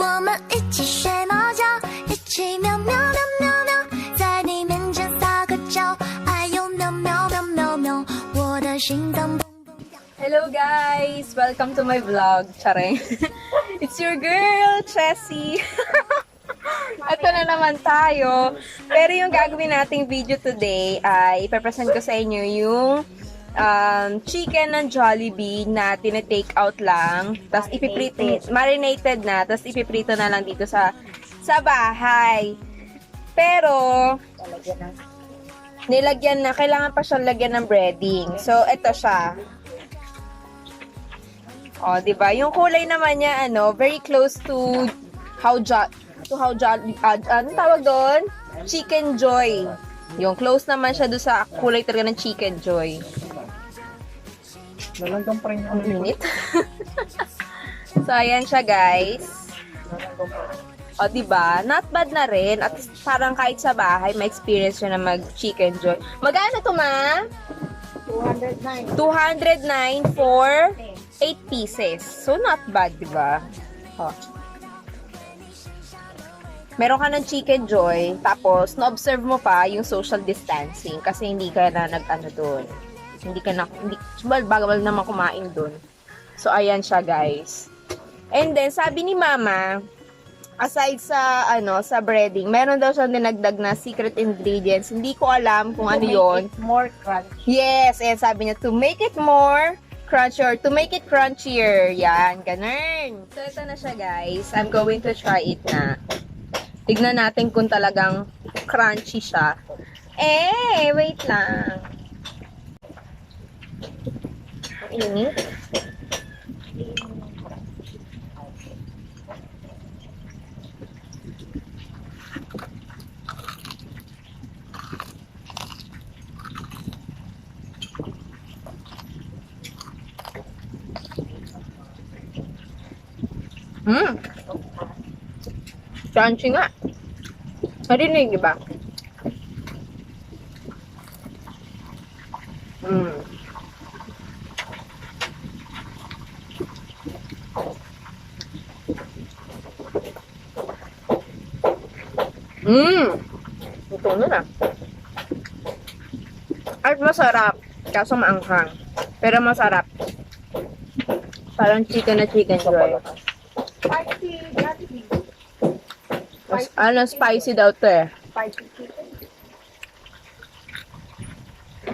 我们一起睡猫觉，一起喵喵喵喵喵，在你面前撒个娇，哎呦喵喵喵喵喵，我的心脏蹦蹦跳。 Hello guys! Welcome to my vlog. Charing. It's your girl, Chessie. Ito na naman tayo. Pero yung gagawin nating video today ay ipapresent ko sa inyo yung chicken ng Jollibee na tinatake out lang. Tapos ipiprito, marinated na. Tapos ipiprito na lang dito sa bahay. Pero nilagyan na, kailangan pa siyang lagyan ng breading. So, ito siya. O, diba? Yung kulay naman niya, very close to anong tawag doon? Chicken Joy. Yung close naman siya doon sa kulay talaga ng Chicken Joy. Lalanggang pa rin yung Minute. So, ayan siya, guys. O, diba? Not bad na rin. At parang kahit sa bahay, may experience siya na mag-Chicken Joy. Magkano to, ma? 209. 209 for 8 pieces. So, not bad, diba? O. Meron ka ng Chicken Joy, tapos na-observe mo pa yung social distancing kasi hindi ka na nag-ano doon. Bagal naman kumain doon. So, ayan siya, guys. And then, sabi ni Mama, aside sa, sa breading, meron daw siyang dinagdag na secret ingredients. Hindi ko alam kung ano yon. More crunchy. Yes, and sabi niya, to make it more crunchier, to make it crunchier. Yan, ganun. So, ito na siya, guys. I'm going to try it na. Tignan natin kung talagang crunchy siya. Wait lang. Ang init. Crunchy nga. Marinig, diba? Ito na. At masarap. Kaso maanghang. Pero masarap. Parang chicken na Chicken Joy. Spicy, Jollibee. Spicy daw to eh. Spicy chicken.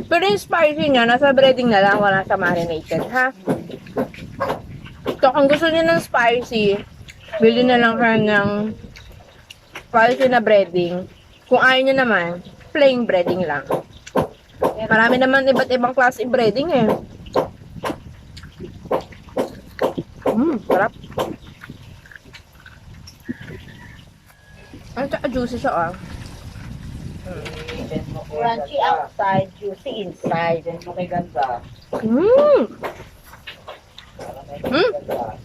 Pero yung spicy niya, nasa breading na lang, wala sa marinated, ha? So, kung gusto niyo ng spicy, bili na lang kayo ng spicy na breading. Kung ayaw niyo naman, plain breading lang. Marami naman iba't ibang klase breading eh. Sarap. Ang juicy siya, Crunchy outside, juicy inside. Ganda.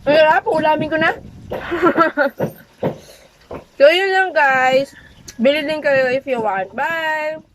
Sarap, ulamin ko na. So, yun lang guys. Bili din kayo if you want. Bye!